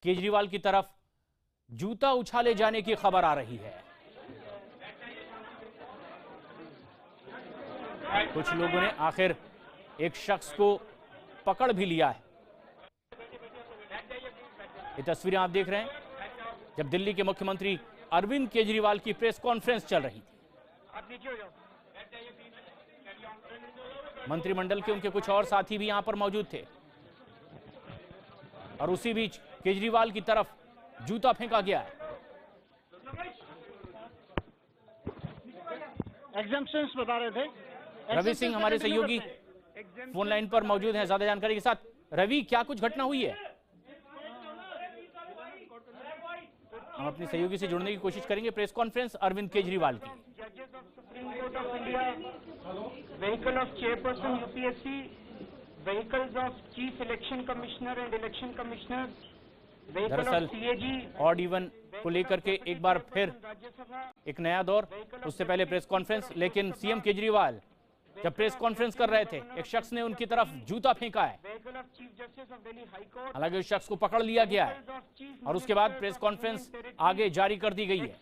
केजरीवाल की तरफ जूता उछाले जाने की खबर आ रही है। कुछ लोगों ने आखिर एक शख्स को पकड़ भी लिया है। ये तस्वीरें आप देख रहे हैं जब दिल्ली के मुख्यमंत्री अरविंद केजरीवाल की प्रेस कॉन्फ्रेंस चल रही थी। मंत्रिमंडल के उनके कुछ और साथी भी यहां पर मौजूद थे और उसी बीच केजरीवाल की तरफ जूता फेंका गया है। एग्जम्पशंस बता रहे थे। रवि सिंह हमारे सहयोगी फोन लाइन पर मौजूद हैं ज्यादा जानकारी के साथ। रवि, क्या कुछ घटना हुई है? हम अपने सहयोगी से जुड़ने की कोशिश करेंगे। प्रेस कॉन्फ्रेंस अरविंद केजरीवाल की। जजेस of supreme court of India, vehicle of chairperson UPSC, vehicles of chief election commissioner and election commissioner, दरअसल ऑड इवन को लेकर के एक बार फिर एक नया दौर। उससे पहले प्रेस कॉन्फ्रेंस, लेकिन सीएम केजरीवाल जब प्रेस कॉन्फ्रेंस कर रहे थे एक शख्स ने उनकी तरफ जूता फेंका है। हालांकि उस शख्स को पकड़ लिया गया है और उसके बाद प्रेस कॉन्फ्रेंस आगे जारी कर दी गई है।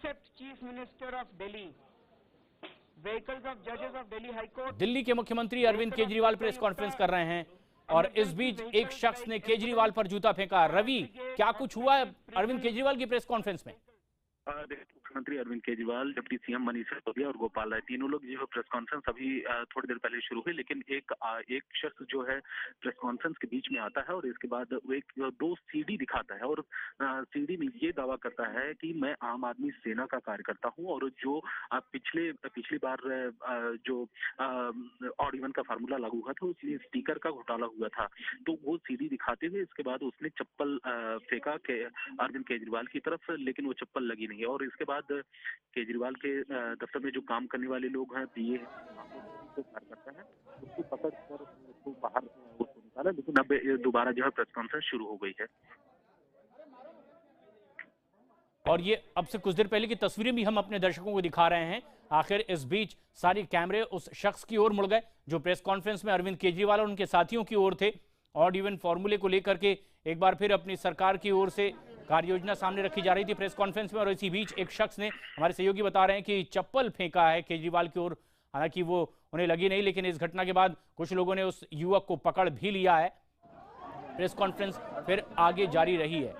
दिल्ली के मुख्यमंत्री अरविंद केजरीवाल प्रेस कॉन्फ्रेंस कर रहे हैं और इस बीच एक शख्स ने केजरीवाल पर जूता फेंका। रवि, क्या कुछ हुआ है अरविंद केजरीवाल की प्रेस कॉन्फ्रेंस में? मुख्यमंत्री अरविंद केजरीवाल, डिप्टी सीएम मनीष सिसोदिया और गोपाल राय, तीनों लोग जो है प्रेस कॉन्फ्रेंस अभी थोड़ी देर पहले शुरू हुई, लेकिन एक शख्स जो है प्रेस कॉन्फ्रेंस के बीच में आता है और इसके बाद वो एक दो सीडी दिखाता है और सीडी में ये दावा करता है कि मैं आम आदमी सेना का कार्यकर्ता हूं और जो पिछली बार जो ऑड इवन का फार्मूला लागू हुआ था उसमें स्पीकर का घोटाला हुआ था, तो वो सीडी दिखाते हुए इसके बाद उसने चप्पल फेंका अरविंद केजरीवाल की तरफ, लेकिन वो चप्पल लगी नहीं। और इसके बाद केजरीवाल के दफ्तर में जो काम करने वाले लोग हैं, पीए करता है, उसको पकड़ कर उसको बाहर निकाला, लेकिन अब दोबारा जो है प्रेस कॉन्फ्रेंस शुरू हो गई है। और ये अब से कुछ देर पहले की तस्वीरें भी हम अपने दर्शकों को दिखा रहे हैं। आखिर इस बीच सारी कैमरे उस शख्स की ओर मुड़ गए जो प्रेस कॉन्फ्रेंस में अरविंद केजरीवाल और उनके साथियों की ओर थे। ऑड इवन फॉर्मूले को लेकर के एक बार फिर अपनी सरकार की ओर से कार्य योजना सामने रखी जा रही थी प्रेस कॉन्फ्रेंस में और इसी बीच एक शख्स ने, हमारे सहयोगी बता रहे हैं कि चप्पल फेंका है केजरीवाल की ओर। हालांकि वो उन्हें लगी नहीं, लेकिन इस घटना के बाद कुछ लोगों ने उस युवक को पकड़ भी लिया है। प्रेस कॉन्फ्रेंस फिर आगे जारी रही है।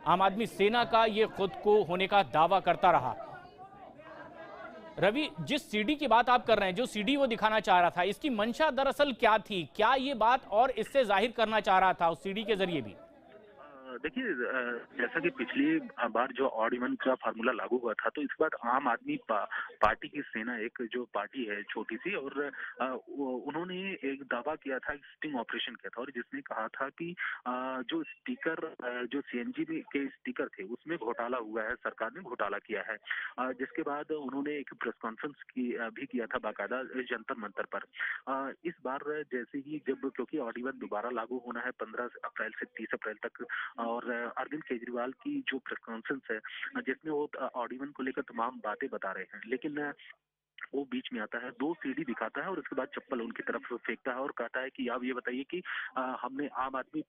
आम आदमी सेना का ये खुद को होने का दावा करता रहा। रवि, जिस सीडी की बात आप कर रहे हैं, जो सीडी वो दिखाना चाह रहा था, इसकी मंशा दरअसल क्या थी? क्या ये बात और इससे जाहिर करना चाह रहा था उस सीडी के जरिए भी? देखिए, जैसा कि पिछली बार जो ऑड इवन का फार्मूला लागू हुआ था, तो इस बार आम आदमी पार्टी की सेना, एक जो पार्टी है छोटी सी, और उन्होंने एक दावा किया था, स्टिंग ऑपरेशन किया था और जिसने कहा था कि जो स्पीकर, जो सीएनजी के स्पीकर थे उसमें घोटाला हुआ है, सरकार ने घोटाला किया है। जिसके बाद उन्होंने एक प्रेस कॉन्फ्रेंस भी किया था बाकायदा जंतर मंतर पर। इस बार जैसे ही क्योंकि ऑड इवन दोबारा लागू होना है 15 अप्रैल से 30 अप्रैल तक, और अरविंद केजरीवाल की जो प्रेस कॉन्फ्रेंस है जिसमें वो ऑड इवन को लेकर तमाम बातें बता रहे हैं, लेकिन वो बीच में आता है, दो सीडी दिखाता है और उसके बाद चप्पल उनकी तरफ फेंकता है और कहता है कि आप ये बताइए कि हमने आम आदमी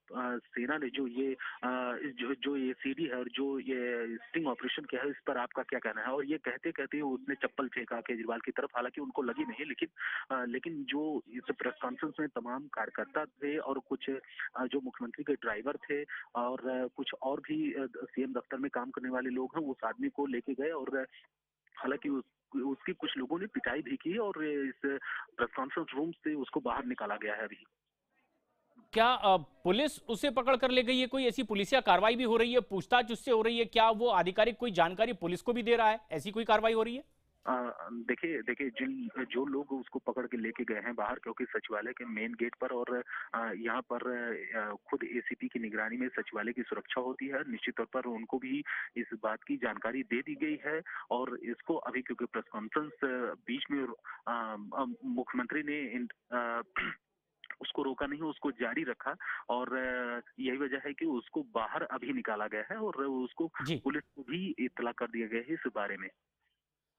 सेना ने जो ये सीडी है और जो ये स्टिंग ऑपरेशन किया है, इस पर आपका क्या कहना है? और ये कहते कहते उसने चप्पल फेंका केजरीवाल की तरफ, हालांकि उनको लगी नहीं, लेकिन जो इस प्रेस कॉन्फ्रेंस में तमाम कार्यकर्ता थे और कुछ जो मुख्यमंत्री के ड्राइवर थे और कुछ और भी सीएम दफ्तर में काम करने वाले लोग हैं, उस आदमी को लेके गए और हालांकि उसकी कुछ लोगों ने पिटाई भी की और इस प्रेस कॉन्फ्रेंस रूम से उसको बाहर निकाला गया है। अभी क्या पुलिस उसे पकड़ कर ले गई है? कोई ऐसी पुलिसिया कार्रवाई भी हो रही है? पूछताछ उससे हो रही है? क्या वो आधिकारिक कोई जानकारी पुलिस को भी दे रहा है? ऐसी कोई कार्रवाई हो रही है? देखिए जो लोग उसको पकड़ के लेके गए हैं बाहर, क्योंकि सचिवालय के मेन गेट पर और यहाँ पर खुद एसीपी की निगरानी में सचिवालय की सुरक्षा होती है, निश्चित तौर पर उनको भी इस बात की जानकारी दे दी गई है। और इसको अभी क्योंकि प्रेस कॉन्फ्रेंस बीच में मुख्यमंत्री ने उसको रोका नहीं, उसको जारी रखा और यही वजह है कि उसको बाहर अभी निकाला गया है और उसको पुलिस को भी इत्तला कर दिया गया है इस बारे में।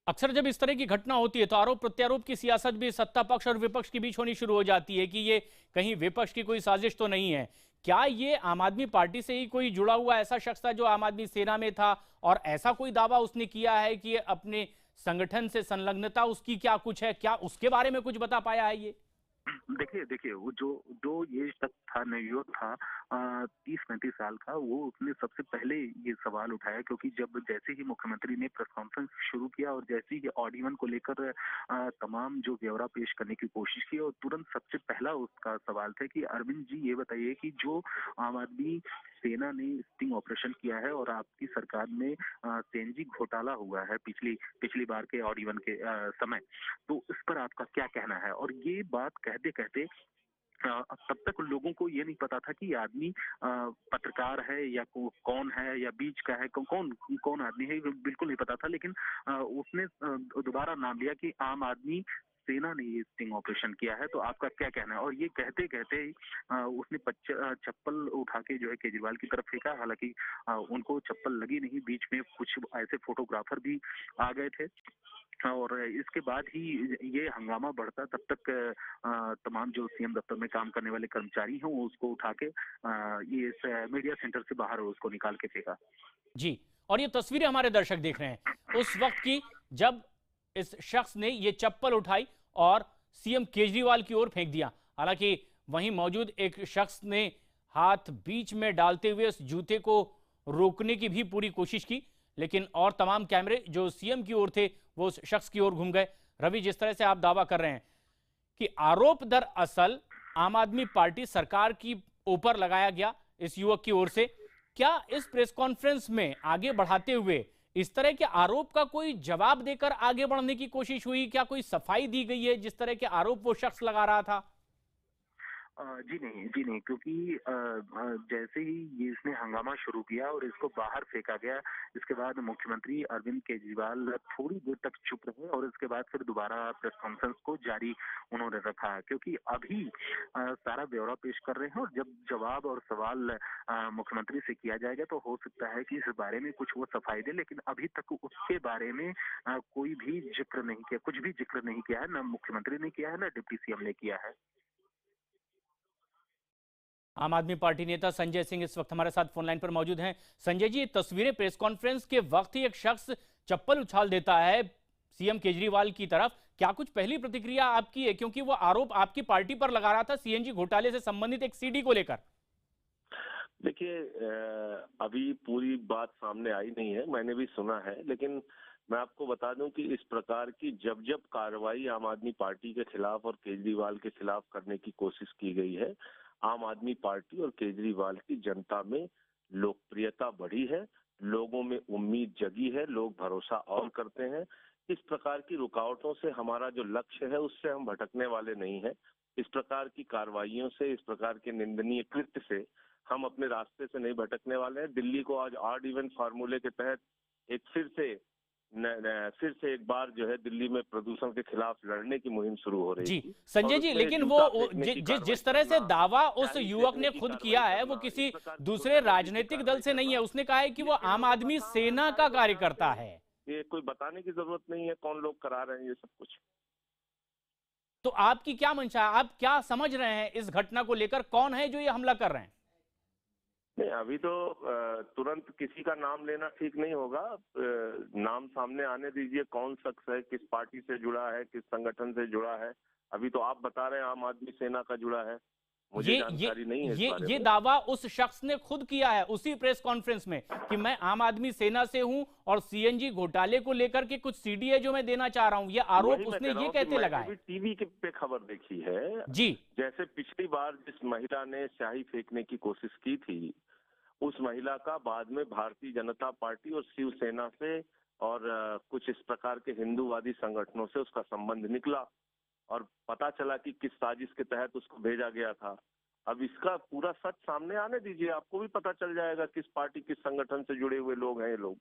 अक्सर जब इस तरह की घटना होती है तो आरोप प्रत्यारोप की सियासत भी सत्ता पक्ष और विपक्ष के बीच होनी शुरू हो जाती है कि ये कहीं विपक्ष की कोई साजिश तो नहीं है। क्या ये आम आदमी पार्टी से ही कोई जुड़ा हुआ ऐसा शख्स था जो आम आदमी सेना में था, और ऐसा कोई दावा उसने किया है कि अपने संगठन से संलग्नता उसकी क्या कुछ है? क्या उसके बारे में कुछ बता पाया है ये? देखिए देखिए, वो जो जो ये शख्स था, नवयुवक था, 30-35 साल का, वो उसने सबसे पहले ये सवाल उठाया, क्योंकि जब जैसे ही मुख्यमंत्री ने प्रेस कॉन्फ्रेंस शुरू किया और जैसे ही ऑडियो को लेकर तमाम जो ब्यौरा पेश करने की कोशिश की, और तुरंत सबसे पहला उसका सवाल था कि अरविंद जी, ये बताइए कि जो आम आदमी सेना ने स्टिंग ऑपरेशन किया है और आपकी सरकार में सीएनजी घोटाला हुआ है पिछली पिछली बार के ऑडियो के समय, तो इस पर आपका क्या कहना है? और ये बात कहते कहते तब तक लोगों को ये नहीं पता था कि ये आदमी पत्रकार है या कौन है या बीच का है, कौन कौन आदमी है, बिल्कुल नहीं पता था। लेकिन उसने दोबारा नाम लिया कि आम आदमी सेना ने ये स्टिंग ऑपरेशन किया है, तो आपका क्या कहना है? और ये कहते कहते ही उसने चप्पल उठा के जो है केजरीवाल की तरफ फेंका। हालांकि उनको चप्पल लगी नहीं, बीच में कुछ ऐसे फोटोग्राफर भी आ गए थे, और इसके बाद ही ये हंगामा बढ़ता। तब तक तमाम जो सीएम दफ्तर में काम करने वाले कर्मचारी हैं, वो उसको उठा के ये इस मीडिया सेंटर से बाहर उसको निकाल के फेंका। जी, और ये तस्वीरें हमारे दर्शक देख रहे हैं उस वक्त की, जब इस शख्स ने ये चप्पल उठाई और सीएम केजरीवाल की ओर फेंक दिया। हालांकि वहीं मौजूद एक शख्स ने हाथ बीच में डालते हुए उस जूते को रोकने की भी पूरी कोशिश की, लेकिन और तमाम कैमरे जो सीएम की ओर थे वो उस शख्स की ओर घूम गए। रवि, जिस तरह से आप दावा कर रहे हैं कि आरोप दरअसल आम आदमी पार्टी सरकार की ऊपर लगाया गया इस युवक की ओर से, क्या इस प्रेस कॉन्फ्रेंस में आगे बढ़ाते हुए इस तरह के आरोप का कोई जवाब देकर आगे बढ़ने की कोशिश हुई? क्या कोई सफाई दी गई है जिस तरह के आरोप वो शख्स लगा रहा था? जी नहीं, क्योंकि जैसे ही ये इसने हंगामा शुरू किया और इसको बाहर फेंका गया, इसके बाद मुख्यमंत्री अरविंद केजरीवाल थोड़ी देर तक चुप रहे और इसके बाद फिर दोबारा प्रेस कॉन्फ्रेंस को जारी उन्होंने रखा, क्योंकि अभी सारा ब्यौरा पेश कर रहे हैं, और जब जवाब और सवाल मुख्यमंत्री से किया जाएगा तो हो सकता है कि इस बारे में कुछ वो सफाई दे। लेकिन अभी तक उसके बारे में कोई भी जिक्र नहीं किया, कुछ भी जिक्र नहीं किया है, ना मुख्यमंत्री ने किया है, ना डिप्टी सीएम ने किया है। आम आदमी पार्टी नेता संजय सिंह इस वक्त हमारे साथ फोन लाइन पर मौजूद हैं। संजय जी, तस्वीरें प्रेस कॉन्फ्रेंस के वक्त ही एक शख्स चप्पल उछाल देता है सीएम केजरीवाल की तरफ, क्या कुछ पहली प्रतिक्रिया आपकी है? क्योंकि वो आरोप आपकी पार्टी पर लगा रहा था सीएनजी घोटाले से संबंधित एक सीडी को लेकर। देखिए, अभी पूरी बात सामने आई नहीं है, मैंने भी सुना है, लेकिन मैं आपको बता दूं कि इस प्रकार की जब जब कार्रवाई आम आदमी पार्टी के खिलाफ और केजरीवाल के खिलाफ करने की कोशिश की गई है, आम आदमी पार्टी और केजरीवाल की जनता में लोकप्रियता बढ़ी है, लोगों में उम्मीद जगी है, लोग भरोसा और करते हैं। इस प्रकार की रुकावटों से हमारा जो लक्ष्य है उससे हम भटकने वाले नहीं हैं। इस प्रकार की कार्रवाइयों से, इस प्रकार के निंदनीय कृत्य से हम अपने रास्ते से नहीं भटकने वाले हैं। दिल्ली को आज ऑड इवन फार्मूले के तहत एक फिर से एक बार जो है दिल्ली में प्रदूषण के खिलाफ लड़ने की मुहिम शुरू हो रही जी थी। संजय जी, लेकिन वो जिस तरह से दावा उस युवक ने खुद किया है वो किसी दूसरे राजनीतिक दल से नहीं है। उसने कहा है कि वो आम आदमी सेना का कार्यकर्ता है। ये कोई बताने की जरूरत नहीं है कौन लोग करा रहे हैं ये सब कुछ। तो आपकी क्या मंशा है? आप क्या समझ रहे हैं इस घटना को लेकर? कौन है जो ये हमला कर रहे हैं? नहीं, अभी तो तुरंत किसी का नाम लेना ठीक नहीं होगा। नाम सामने आने दीजिए, कौन शख्स है, किस पार्टी से जुड़ा है, किस संगठन से जुड़ा है। अभी तो आप बता रहे हैं आम आदमी सेना का जुड़ा है, मुझे जानकारी नहीं है इस बारे ये में। दावा उस शख्स ने खुद किया है उसी प्रेस कॉन्फ्रेंस में कि मैं आम आदमी सेना से हूं और सीएनजी घोटाले को लेकर के कुछ सीडी है जो मैं देना चाह रहा हूं। ये आरोप उसने ये कहते लगाए। टीवी के पे खबर देखी है जी, जैसे पिछली बार जिस महिला ने स्याही फेंकने की कोशिश की थी, उस महिला का बाद में भारतीय जनता पार्टी और शिवसेना से और कुछ इस प्रकार के हिंदूवादी संगठनों से उसका संबंध निकला और पता चला कि किस साजिश के तहत उसको भेजा गया था। अब इसका पूरा सच सामने आने दीजिए, आपको भी पता चल जाएगा किस पार्टी, किस संगठन से जुड़े हुए लोग हैं ये लोग।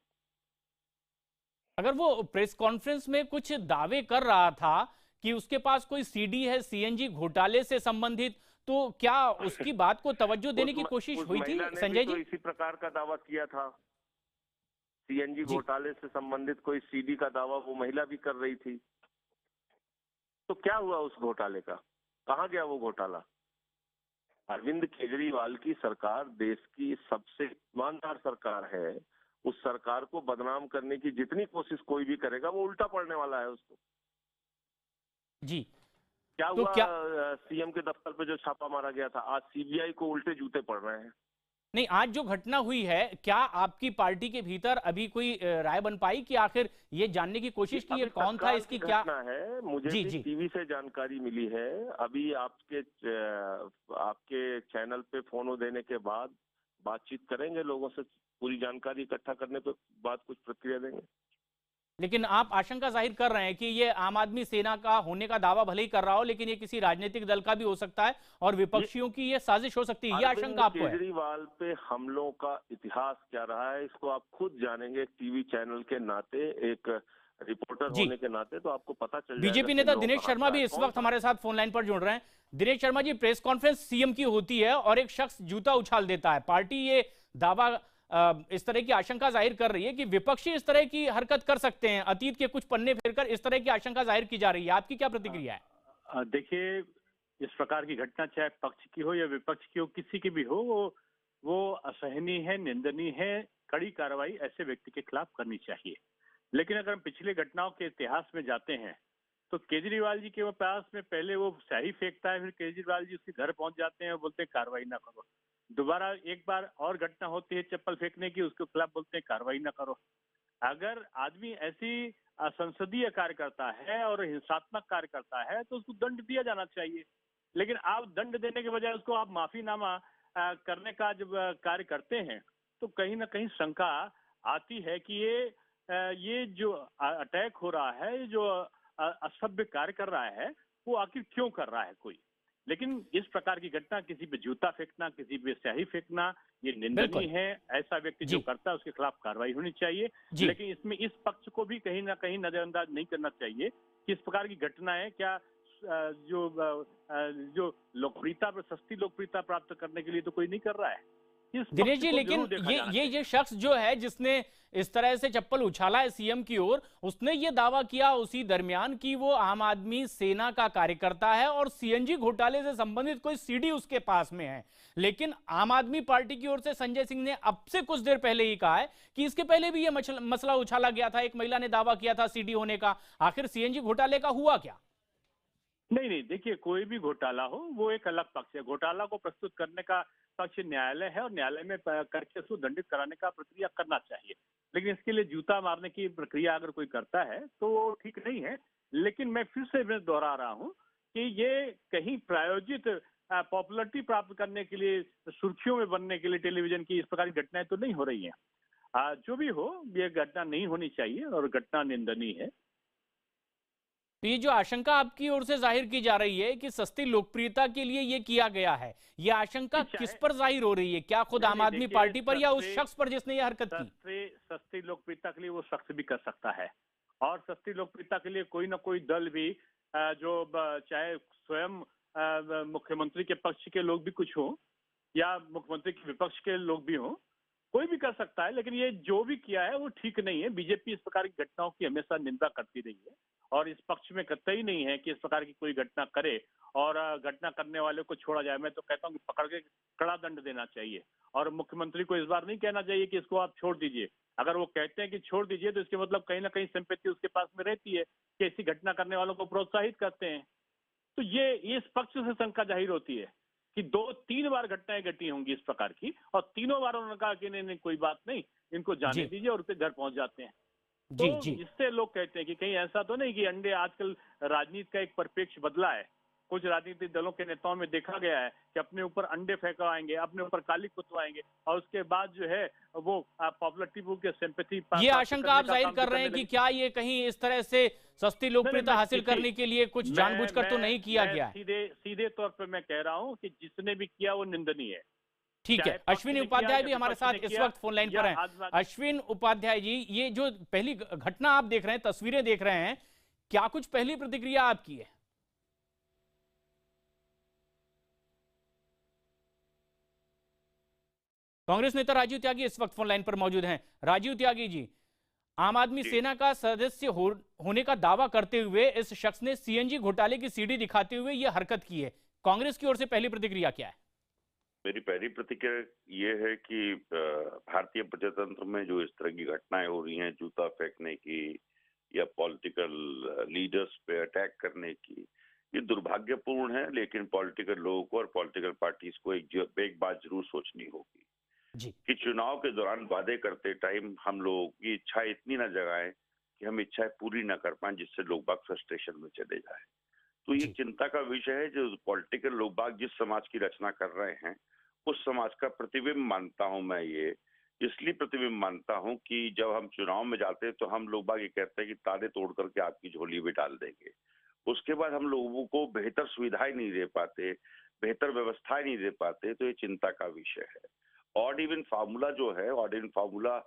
अगर वो प्रेस कॉन्फ्रेंस में कुछ दावे कर रहा था कि उसके पास कोई सीडी है सीएनजी घोटाले से संबंधित, तो क्या उसकी बात को तवज्जो देने की कोशिश हुई थी संजय जी? तो इसी प्रकार का दावा किया था, सीएनजी घोटाले से संबंधित कोई सीडी का दावा वो महिला भी कर रही थी। तो क्या हुआ उस घोटाले का? कहाँ गया वो घोटाला? अरविंद केजरीवाल की सरकार देश की सबसे ईमानदार सरकार है। उस सरकार को बदनाम करने की जितनी कोशिश कोई भी करेगा वो उल्टा पड़ने वाला है उसको। जी क्या तो हुआ? क्या सीएम के दफ्तर पे जो छापा मारा गया था, आज सीबीआई को उल्टे जूते पड़ रहे हैं। नहीं, आज जो घटना हुई है, क्या आपकी पार्टी के भीतर अभी कोई राय बन पाई कि आखिर ये जानने की कोशिश की ये कौन था, इसकी क्या है? मुझे जी भी जी टीवी से जानकारी मिली है। अभी आपके चैनल पे फोन देने के बाद बातचीत करेंगे लोगों से, पूरी जानकारी इकट्ठा करने पे बाद कुछ प्रक्रिया देंगे। लेकिन आप आशंका जाहिर कर रहे हैं कि ये आम आदमी सेना का होने का दावा भले ही कर रहा हो, लेकिन ये किसी राजनीतिक दल का भी हो सकता है और विपक्षियों की ये साजिश हो सकती है, ये आशंका आपको है? केजरीवाल पे हमलों का इतिहास क्या रहा है इसको आप खुद जानेंगे, टीवी चैनल के नाते, एक रिपोर्टर होने के नाते, तो आपको पता चल जाएगा। बीजेपी नेता दिनेश शर्मा भी इस वक्त हमारे साथ फोन लाइन पर जुड़ रहे हैं। Dinesh Sharma ji, press conference CM की होती है और एक शख्स जूता उछाल देता है, पार्टी ये दावा इस तरह की आशंका जाहिर कर रही है कि विपक्षी इस तरह की हरकत कर सकते हैं, अतीत के कुछ पन्ने फेरकर इस तरह की आशंका जाहिर की जा रही है, आपकी क्या प्रतिक्रिया है? देखिए, इस प्रकार की घटना चाहे पक्ष की हो या विपक्ष की हो, किसी की भी हो, वो असहनीय है, निंदनीय है। कड़ी कार्रवाई ऐसे व्यक्ति के खिलाफ करनी चाहिए। लेकिन अगर हम पिछले घटनाओं के इतिहास में जाते हैं तो केजरीवाल जी के पास में पहले वो स्याही फेंकता है, फिर केजरीवाल जी उसके घर पहुंच जाते हैं और बोलते हैं कार्रवाई ना करो। दोबारा एक बार और घटना होती है चप्पल फेंकने की, उसके खिलाफ बोलते हैं कार्रवाई ना करो। अगर आदमी ऐसी संसदीय कार्य करता है और हिंसात्मक कार्य करता है तो उसको दंड दिया जाना चाहिए। लेकिन आप दंड देने के बजाय उसको आप माफीनामा करने का जब कार्य करते हैं तो कहीं ना कहीं शंका आती है कि ये जो अटैक हो रहा है, जो असभ्य कार्य कर रहा है, वो आखिर क्यों कर रहा है कोई। लेकिन इस प्रकार की घटना, किसी पे जूता फेंकना, किसी पे स्याही फेंकना, ये निंदनीय है। ऐसा व्यक्ति जो करता है उसके खिलाफ कार्रवाई होनी चाहिए। लेकिन इसमें इस पक्ष को भी कहीं ना कहीं नजरअंदाज नहीं करना चाहिए कि इस प्रकार की घटनाएं क्या जो लोकप्रियता, सस्ती लोकप्रियता प्राप्त करने के लिए तो कोई नहीं कर रहा है। दिनेश जी, लेकिन ये शख्स जो है जिसने इस तरह से चप्पल उछाला है सीएम की ओर, उसने ये दावा किया उसी दरमियान कि वो आम आदमी सेना का कार्यकर्ता है और सीएनजी घोटाले से संबंधित कोई सीडी उसके पास में है। लेकिन आम आदमी पार्टी की ओर से संजय सिंह ने अब से कुछ देर पहले ही कहा है कि इसके पहले भी ये मसला उछाला गया था, एक महिला ने दावा किया था सीडी होने का। आखिर सीएनजी घोटाले का हुआ क्या? नहीं, देखिए, कोई भी घोटाला हो वो एक अलग पक्ष है। घोटाला को प्रस्तुत करने का पक्ष न्यायालय है और न्यायालय में करके उसको दंडित कराने का प्रक्रिया करना चाहिए। लेकिन इसके लिए जूता मारने की प्रक्रिया अगर कोई करता है तो वो ठीक नहीं है। लेकिन मैं फिर से दोहरा रहा हूँ कि ये कहीं प्रायोजित पॉपुलरिटी प्राप्त करने के लिए, सुर्खियों में बनने के लिए टेलीविजन की इस प्रकार की घटनाएं तो नहीं हो रही हैं। जो भी हो, ये घटना नहीं होनी चाहिए और घटना निंदनीय है। तो ये जो आशंका आपकी ओर से जाहिर की जा रही है कि सस्ती लोकप्रियता के लिए ये किया गया है, ये आशंका किस पर जाहिर हो रही है? क्या खुद आम आदमी पार्टी पर या उस शख्स पर जिसने ये हरकत की? सस्ती लोकप्रियता के लिए वो शख्स भी कर सकता है और सस्ती लोकप्रियता के लिए कोई ना कोई दल भी, जो चाहे स्वयं मुख्यमंत्री के पक्ष के लोग भी कुछ हो या मुख्यमंत्री के विपक्ष के लोग भी हो, कोई भी कर सकता है। लेकिन ये जो भी किया है वो ठीक नहीं है। बीजेपी इस प्रकार की घटनाओं की हमेशा निंदा करती रही है और इस पक्ष में कतई नहीं है कि इस प्रकार की कोई घटना करे और घटना करने वाले को छोड़ा जाए। मैं तो कहता हूँ कि पकड़ के कड़ा दंड देना चाहिए और मुख्यमंत्री को इस बार नहीं कहना चाहिए कि इसको आप छोड़ दीजिए। अगर वो कहते हैं कि छोड़ दीजिए तो इसके मतलब कहीं ना कहीं सिंपैथी उसके पास में रहती है कि ऐसी घटना करने वालों को प्रोत्साहित करते हैं। तो ये इस पक्ष से शंका जाहिर होती है कि 2-3 बार घटनाएं घटी होंगी इस प्रकार की और तीनों बार उन्होंने कहा कि नहीं, कोई बात नहीं, इनको जाने दीजिए और उसके घर पहुंच जाते हैं। तो इससे लोग कहते हैं कि कहीं ऐसा तो नहीं कि अंडे, आजकल राजनीति का एक परिप्रेक्ष्य बदला है। कुछ राजनीतिक दलों के नेताओं में देखा गया है कि अपने ऊपर अंडे फेंकवाएंगे, अपने ऊपर काली कुतवाएंगे और उसके बाद जो है वो पॉपुलरिटी के सिंपैथी। ये आशंका आप जाहिर कर रहे हैं कि क्या ये कहीं इस तरह से सस्ती लोकप्रियता हासिल करने के लिए कुछ जानबूझकर तो नहीं किया गया है? सीधे तौर पर मैं कह रहा हूँ कि जिसने भी किया वो निंदनीय है। ठीक है, अश्विन उपाध्याय भी हमारे साथ इस वक्त फोन लाइन पर हैं। अश्विन उपाध्याय जी, ये जो पहली घटना आप देख रहे हैं, तस्वीरें देख रहे हैं, क्या कुछ पहली प्रतिक्रिया आपकी है? कांग्रेस नेता राजीव त्यागी इस वक्त फोन लाइन पर मौजूद हैं। राजीव त्यागी जी, आम आदमी सेना का सदस्य होने का दावा करते हुए इस शख्स ने सीएनजी घोटाले की सीडी दिखाते हुए यह हरकत की है, कांग्रेस की ओर से पहली प्रतिक्रिया क्या है? मेरी पहली प्रतिक्रिया ये है कि भारतीय प्रजातंत्र में जो इस तरह की घटनाएं हो रही हैं, जूता फेंकने की या पॉलिटिकल लीडर्स पे अटैक करने की, ये दुर्भाग्यपूर्ण है। लेकिन पॉलिटिकल लोगों को और पॉलिटिकल पार्टीज को एक बात जरूर सोचनी होगी जी। कि चुनाव के दौरान वादे करते टाइम हम लोगों की इच्छा इतनी ना जगाएं कि हम इच्छाएं पूरी ना कर पाएं, जिससे लोग बाग फ्रस्ट्रेशन में चले जाएं। तो ये जी। चिंता का विषय है। जो पॉलिटिकल लोग बाग जिस समाज की रचना कर रहे हैं, उस समाज का प्रतिबिंब मानता हूं मैं। ये इसलिए प्रतिबिंब मानता हूं कि जब हम चुनाव में जाते हैं तो हम लोग बाग ये कहते हैं कि ताले तोड़ करके आपकी झोली में डाल देंगे। उसके बाद हम लोगों को बेहतर सुविधाएं नहीं दे पाते, बेहतर व्यवस्थाएं नहीं दे पाते, तो ये चिंता का विषय है। ऑड इवन फार्मूला जो है, odd even formula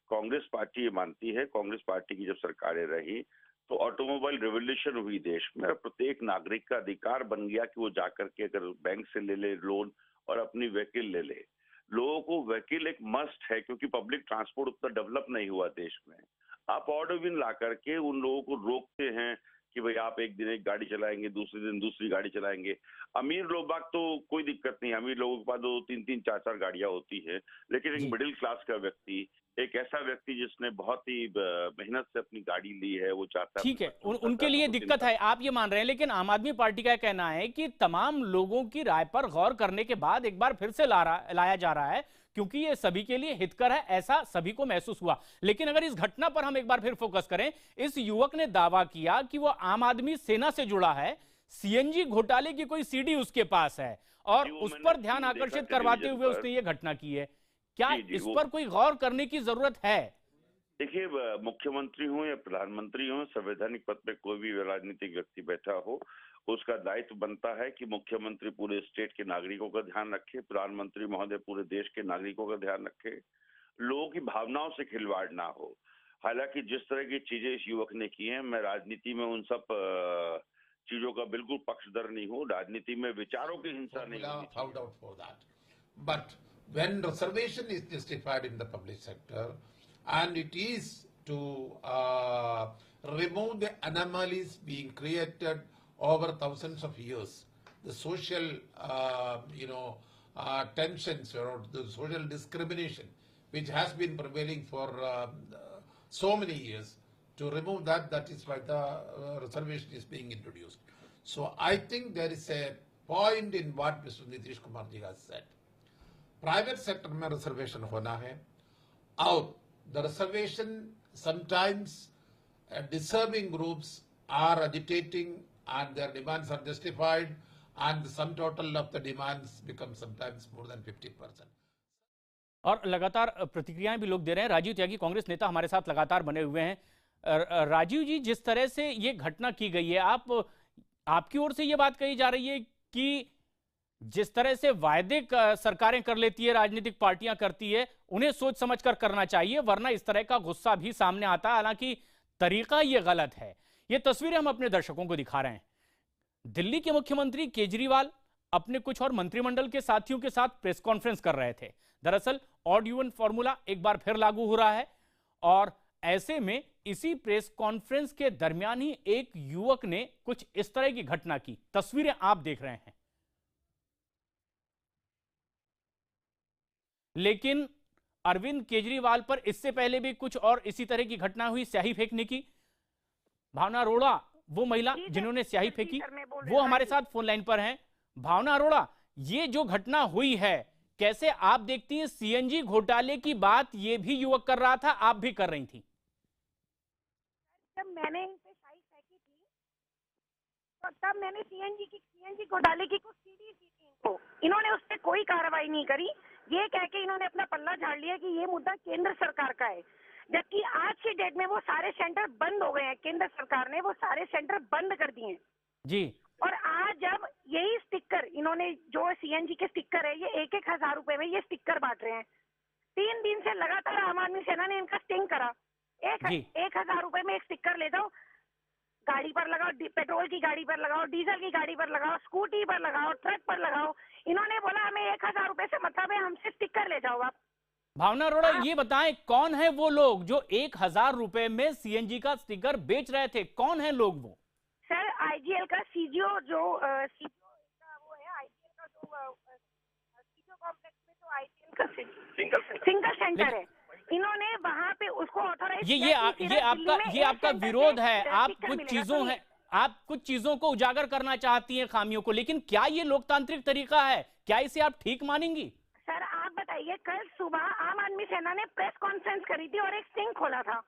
Congress party ये मानती है। कांग्रेस पार्टी की जब सरकारें रही तो ऑटोमोबाइल रेवोल्यूशन हुई देश में, और प्रत्येक नागरिक का अधिकार बन गया कि वो जाकर के अगर बैंक से ले ले लोन और अपनी व्हीकल ले ले। लोगों को व्हीकल एक मस्ट है, क्योंकि पब्लिक ट्रांसपोर्ट उतना डेवलप नहीं हुआ देश में। आप ऑड इवन ला करके उन लोगों को रोकते हैं कि भाई आप एक दिन एक गाड़ी चलाएंगे, दूसरे दिन दूसरी गाड़ी चलाएंगे। अमीर लोग बाग तो कोई दिक्कत नहीं, अमीर लोगों के पास 2-3 4-4 गाड़ियां होती है। लेकिन एक मिडिल क्लास का व्यक्ति, एक ऐसा व्यक्ति जिसने बहुत ही मेहनत से अपनी गाड़ी ली है, वो चाहता है ठीक है, उनके लिए दिक्कत है, आप ये मान रहे हैं। लेकिन आम आदमी पार्टी का कहना है कि तमाम लोगों की राय पर गौर करने के बाद एक बार फिर से लाया जा रहा है, क्योंकि ये सभी के लिए हितकर है, ऐसा सभी को महसूस हुआ। लेकिन अगर इस घटना पर हम एक बार फिर फोकस करें, इस युवक ने दावा किया कि वो आम आदमी सेना से जुड़ा है, सीएनजी घोटाले की कोई सीडी उसके पास है, और उस पर ध्यान आकर्षित करवाते हुए उसने ये घटना की है। क्या इस पर कोई गौर करने की जरूरत है? देखिए, मुख्यमंत्री हो या प्रधानमंत्री हो, संवैधानिक पद पे कोई भी राजनीतिक व्यक्ति बैठा हो, उसका दायित्व बनता है कि मुख्यमंत्री पूरे स्टेट के नागरिकों का ध्यान रखे, प्रधानमंत्री महोदय पूरे देश के नागरिकों का ध्यान रखे, लोगों की भावनाओं से खिलवाड़ ना हो। हालांकि जिस तरह की चीजें इस युवक ने की हैं, मैं राजनीति में उन सब चीजों का बिल्कुल पक्षधर नहीं हूँ। राजनीति में विचारों की हिंसा नहीं होनी चाहिए। When reservation is justified in the public sector, and it is to remove the anomalies being created over thousands of years, the social, tensions or the social discrimination which has been prevailing for so many years, to remove that, that is why the reservation is being introduced. So I think there is a point in what Mr. Nitish Kumar ji has said. Private sector में reservation होना है, और the reservation sometimes deserving groups are agitating and their demands are justified, and the sum total of the demands become sometimes more than 50%। और लगातार प्रतिक्रियाएं भी लोग दे रहे हैं। राजीव त्यागी कांग्रेस नेता हमारे साथ लगातार बने हुए हैं। राजीव जी, जिस तरह से ये घटना की गई है, आपकी ओर से ये बात कही जा रही है कि जिस तरह से वायदे सरकारें कर लेती है, राजनीतिक पार्टियां करती है, उन्हें सोच समझकर करना चाहिए, वरना इस तरह का गुस्सा भी सामने आता है। हालांकि तरीका ये गलत है। ये तस्वीरें हम अपने दर्शकों को दिखा रहे हैं। दिल्ली के मुख्यमंत्री केजरीवाल अपने कुछ और मंत्रिमंडल के साथियों के साथ प्रेस कॉन्फ्रेंस कर रहे थे। दरअसल ऑड इवन फॉर्मूला एक बार फिर लागू हो रहा है, और ऐसे में इसी प्रेस कॉन्फ्रेंस के दरमियान ही एक युवक ने कुछ इस तरह की घटना की। तस्वीरें आप देख रहे हैं। लेकिन अरविंद केजरीवाल पर इससे पहले भी कुछ और इसी तरह की घटना हुई, स्याही फेंकने की। भावना अरोड़ा वो महिला जिन्होंने स्याही फेंकी, वो हमारे साथ फोन लाइन पर हैं। भावना अरोड़ा, ये जो घटना हुई है, कैसे आप देखती हैं? सीएनजी घोटाले की बात ये भी युवक कर रहा था, आप भी कर रही थी। जब मैंने इन पे स्याही फेंकी थी, तो तब मैंने सीएनजी घोटाले की कुछ सीडी दी थी इनको। इन्होंने उस पर कोई कार्रवाई नहीं करी। ये कह के इन्होंने अपना पल्ला झाड़ लिया कि ये मुद्दा केंद्र सरकार का है, जबकि आज की डेट में वो सारे सेंटर बंद हो गए हैं। केंद्र सरकार ने वो सारे सेंटर बंद कर दिए हैं जी। और आज जब यही स्टिकर, इन्होंने जो सीएनजी के स्टिकर है, ये 1,000 रुपए में ये स्टिकर बांट रहे हैं। 3 दिन से लगातार आम आदमी सेना ने इनका स्टिंग करा। 1,000 रुपए में एक स्टिकर ले जाओ, गाड़ी पर लगाओ, पेट्रोल की गाड़ी पर लगाओ, डीजल की गाड़ी पर लगाओ, स्कूटी पर लगाओ, ट्रक पर लगाओ। इन्होंने बोला हमें 1,000 रुपए से मतलब है, हमसे स्टिकर ले जाओ आप। भावना अरोड़ा, ये बताएं कौन है वो लोग जो 1,000 रुपए में सीएनजी का स्टिकर बेच रहे थे? कौन है लोग वो? सर, आईजीएल का सीजीओ जो सीजीओ का वो है, आईजीएल का जो सीजीओ का सिंगल सेंटर है। इन्होंने वहां पे उसको ऑथोराइज ये आपका विरोध है। आप कुछ चीजों को उजागर करना चाहती हैं, खामियों को, लेकिन क्या ये लोकतांत्रिक तरीका है? क्या इसे आप ठीक मानेंगी? सर आप बताइए, कल सुबह आम आदमी सेना ने प्रेस कॉन्फ्रेंस करी थी और एक स्टिंग खोला था।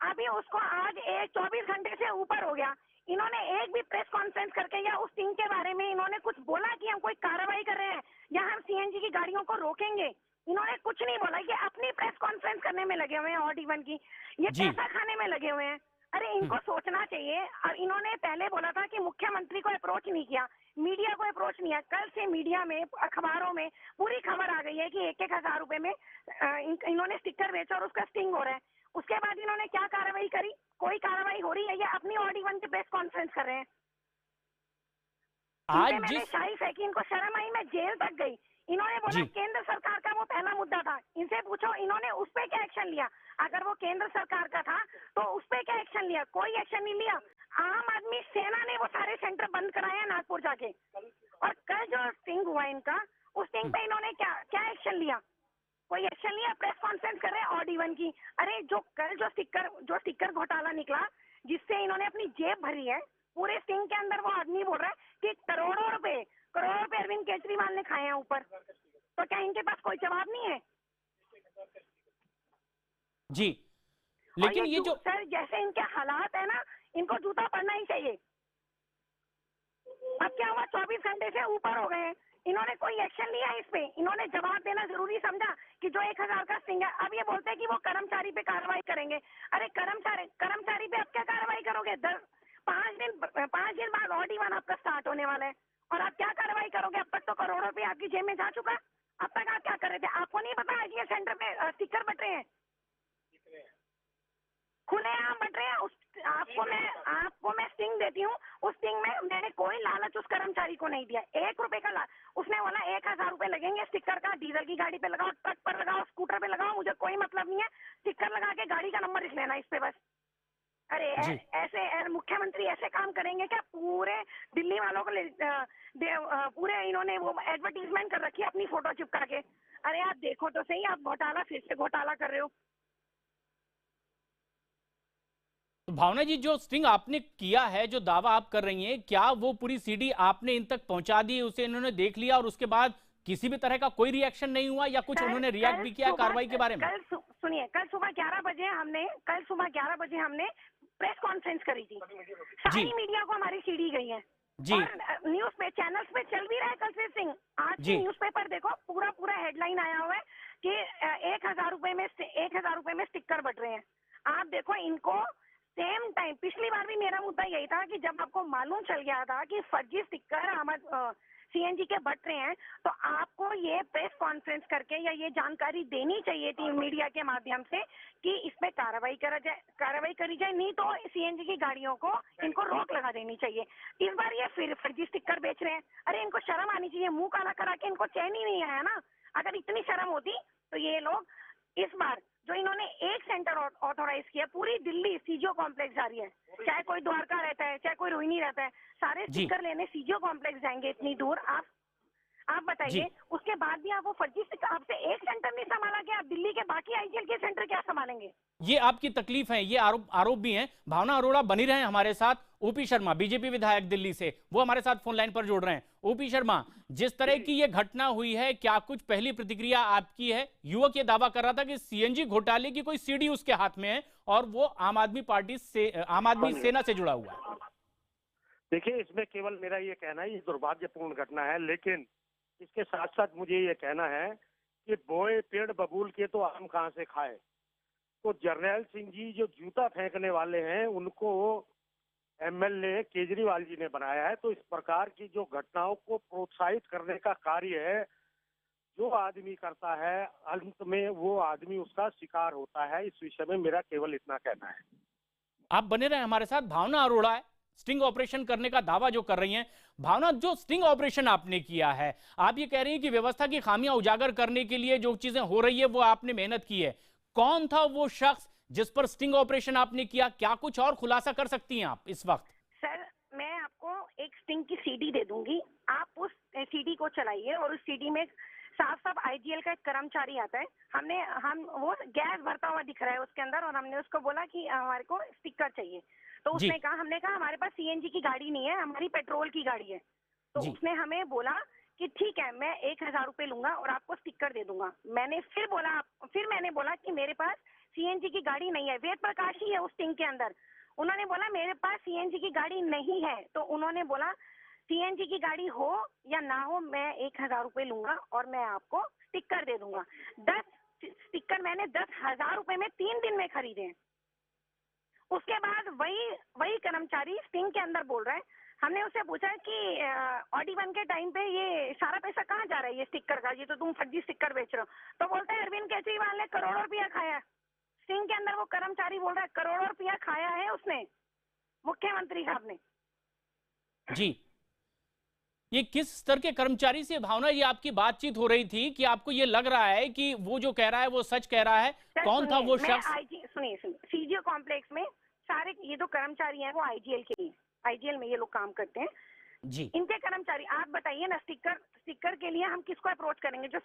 अभी उसको आज 24 घंटे से ऊपर हो गया, इन्होंने एक भी प्रेस कॉन्फ्रेंस करके या उस स्टिंग के बारे में इन्होंने कुछ बोला कि हम कोई कार्रवाई कर रहे हैं या हम सीएनजी की गाड़ियों को रोकेंगे? इन्होंने कुछ नहीं बोला। ये अपनी प्रेस कॉन्फ्रेंस करने में लगे हुए हैं, ऑड इवन की, ये पैसा खाने में लगे हुए हैं। अरे इनको सोचना चाहिए। और इन्होंने पहले बोला था कि मुख्यमंत्री को अप्रोच नहीं किया, मीडिया को अप्रोच नहीं किया। कल से मीडिया में, अखबारों में पूरी खबर आ गई है कि 1,000 रुपए में इन्होंने स्टिकर बेचा और उसका स्टिंग हो रहा है। उसके बाद इन्होंने क्या कार्रवाई करी? कोई कार्रवाई हो रही है? ये अपनी ऑड इवन की प्रेस कॉन्फ्रेंस कर रहे हैं। आज मैंने शाही फेंकी, इनको शर्म आई, मैं जेल तक गई। इन्होंने बोला केंद्र सरकार का वो पहला मुद्दा था, इनसे पूछो इन्होंने उस पे क्या एक्शन लिया। अगर वो केंद्र सरकार का था तो उस पे क्या एक्शन लिया? कोई एक्शन नहीं लिया। आम आदमी सेना ने वो सारे सेंटर बंद कराया नागपुर जाके। और कल जो स्टिंग हुआ इनका, उस स्टिंग पे इन्होंने क्या एक्शन लिया? कोई एक्शन लिया? प्रेस कॉन्फ्रेंस कर रहे हैं ऑड इवन की। अरे जो कल जो स्टिकर घोटाला निकला, जिससे इन्होंने अपनी जेब भरी है, पूरे स्टिंग के अंदर वो आदमी बोल रहा है कि करोड़ों रुपए अरविंद केजरीवाल ने खाए हैं ऊपर। तो क्या इनके पास कोई जवाब नहीं है? जी, लेकिन ये जो सर जैसे इनके हालात है ना, इनको जूता पड़ना ही चाहिए। अब क्या हुआ, 24 घंटे से ऊपर हो गए हैं, इन्होंने कोई एक्शन लिया इस पे? इन्होंने जवाब देना जरूरी समझा कि जो 1,000 का स्टिंग है। अब ये बोलते हैं कि वो कर्मचारी पे कार्रवाई करेंगे। अरे कर्मचारी पे अब क्या कार्रवाई करोगे? 5 दिन बाद ऑड इवन आपका स्टार्ट होने वाला है और आप क्या कार्रवाई करोगे? अब तक तो करोड़ों रुपए आपकी जेब में जा चुका। अब तक आप क्या कर रहे थे? आपको नहीं पता है कि ये सेंटर पे स्टिकर बट रहे हैं, खुलेआम बट रहे हैं। आपको मैं स्टिंग देती हूँ, उस स्टिंग में मैंने कोई लालच उस कर्मचारी को नहीं दिया। 1 रुपए का उसने बोला 1,000 रुपए लगेंगे स्टिकर का, डीजल की गाड़ी पे लगाओ, ट्रक पर लगाओ, स्कूटर पे लगाओ, मुझे कोई मतलब नहीं है। स्टिकर लगा के गाड़ी का नंबर लिख लेना इस पे बस। अरे ऐसे मुख्यमंत्री ऐसे काम करेंगे क्या? पूरे दिल्ली वालों को पूरे इन्होंने वो एडवर्टीजमेंट कर रखी है अपनी फोटो चिपका के। अरे आप देखो तो सही, आप घोटाला फिर से घोटाला कर रहे हो। तो भावना जी, जो स्टिंग आपने किया है, जो दावा आप कर रही हैं, क्या वो पूरी सीडी आपने इन तक पहुंचा दी, उसे इन्होंने देख लिया और उसके बाद किसी भी तरह का कोई रिएक्शन नहीं हुआ या कुछ उन्होंने रिएक्ट भी किया कार्रवाई के बारे में? सुनिए, कल सुबह 11 बजे हमने प्रेस कॉन्फ्रेंस करी थी। सारी मीडिया को हमारी सीडी गई है जी। और न्यूज पे चैनल्स पे चल भी रहा है कल सिंह। आज के न्यूज़पेपर देखो, पूरा हेडलाइन आया हुआ है कि 1,000 रुपए में स्टिकर बट रहे हैं। आप देखो, इनको सेम टाइम, पिछली बार भी मेरा मुद्दा यही था कि जब आपको मालूम चल गया था कि फर्जी स्टिकर सीएनजी के बट रहे हैं, तो आपको ये प्रेस कॉन्फ्रेंस करके या ये जानकारी देनी चाहिए थी मीडिया के माध्यम से कि इस पे कार्रवाई करी जाए, नहीं तो सीएनजी की गाड़ियों को इनको रोक लगा देनी चाहिए। इस बार ये फिर फर्जी स्टिकर बेच रहे हैं। अरे इनको शर्म आनी चाहिए, मुंह काला करा के इनको चैन ही नहीं आया ना। अगर इतनी शर्म होती तो ये लोग इस बार जो इन्होंने एक सेंटर ऑथोराइज किया, पूरी दिल्ली सीजीओ कॉम्प्लेक्स जा रही है, चाहे कोई द्वारका रहता है, चाहे कोई रोहिणी रहता है, सारे स्टिकर लेने सीजीओ कॉम्प्लेक्स जाएंगे इतनी दूर। आप बताइए, उसके बाद भी आप वो फर्जी स्टिकर, आपसे एक सेंटर नहीं संभाला गया, आप दिल्ली के बाकी आईजीएल के सेंटर क्या संभालेंगे? ये आपकी तकलीफ है, ये आरोप भी हैं। भावना अरोड़ा बनी रहे हमारे साथ। ओपी शर्मा, बीजेपी विधायक दिल्ली से, वो हमारे साथ फोन लाइन पर जोड़ रहे हैं। ओपी शर्मा, जिस तरह की ये घटना हुई है, क्या कुछ पहली प्रतिक्रिया आपकी है? युवक ये दावा कर रहा था कि सीएनजी घोटाले की कोई सीडी उसके हाथ में है और वो आम आदमी सेना से जुड़ा हुआ है। देखिए, इसमें केवल मेरा ये कहना है, ये दुर्भाग्यपूर्ण घटना है, लेकिन इसके साथ साथ मुझे ये कहना है कि बोए पेड़ बबूल के तो आम कहां से खाए। तो जर्नैल सिंह जी जो जूता फेंकने वाले हैं, उनको एमएलए केजरीवाल जी ने बनाया है। तो इस प्रकार की जो घटनाओं को प्रोत्साहित करने का कार्य है, जो आदमी करता है, अंत में वो आदमी उसका शिकार होता है। इस विषय में मेरा केवल इतना कहना है। आप बने रहे हमारे साथ। भावना अरोड़ा है, स्टिंग ऑपरेशन करने का दावा जो कर रही हैं। भावना, जो स्टिंग ऑपरेशन आपने किया है, आप ये कह रही हैं कि व्यवस्था की खामियां उजागर करने के लिए जो चीजें हो रही है वो आपने मेहनत की है। कौन था वो शख्स जिस पर स्टिंग ऑपरेशन आपने किया? क्या कुछ और खुलासा कर सकती हैं आप इस वक्त? सर, मैं आपको एक स्टिंग की सीडी दे दूंगी, आप उस सीडी को चलाइए और उस सीडी में साफ साफ आईजीएल का एक कर्मचारी आता है, हम वो गैस भरता हुआ दिख रहा है उसके अंदर, और हमने उसको बोला कि हमारे को स्टिकर चाहिए। तो उसने कहा, हमने कहा हमारे पास सीएनजी की गाड़ी नहीं है, हमारी पेट्रोल की गाड़ी है। तो उसने हमें बोला कि ठीक है, मैं 1000 रुपये लूंगा और आपको स्टिकर दे दूंगा। फिर मैंने बोला कि मेरे पास सीएनजी की गाड़ी नहीं है, वेद प्रकाश ही है उस टिंग के अंदर। उन्होंने बोला मेरे पास सीएनजी की गाड़ी नहीं है। तो उन्होंने बोला सीएनजी की गाड़ी हो या ना हो, मैं 1000 रुपये लूंगा और मैं आपको स्टिकर दे दूंगा। 10 स्टिकर मैंने 10,000 रुपये में 3 दिन में खरीदे हैं। उसके बाद वही कर्मचारी स्टिंग के अंदर बोल रहा है, हमने उससे पूछा कि ऑडी 1 के टाइम पे ये सारा पैसा कहाँ जा रहा है, ये स्टिकर का, ये तो तुम फर्जी स्टिकर बेच रहे हो। तो बोलता है अरविंद केजरीवाल ने करोड़ों रुपया खाया। स्टिंग के अंदर वो कर्मचारी बोल रहा है करोड़ों रुपया खाया है उसने, मुख्यमंत्री साहब ने। जी, ये किस स्तर के कर्मचारी से भावना ये आपकी बातचीत हो रही थी कि आपको ये लग रहा है कि वो जो कह रहा है वो सच कह रहा है? कौन था वो शख्स? सुनिए, सीजीओ कॉम्प्लेक्स में सारे ये जो कर्मचारी हैं वो आईजीएल के लिए, आईजीएल में ये लोग काम करते हैं जी। इनके कर्मचारी, आप बताइए ना, स्टिकर के लिए हम किसको अप्रोच करेंगे? जो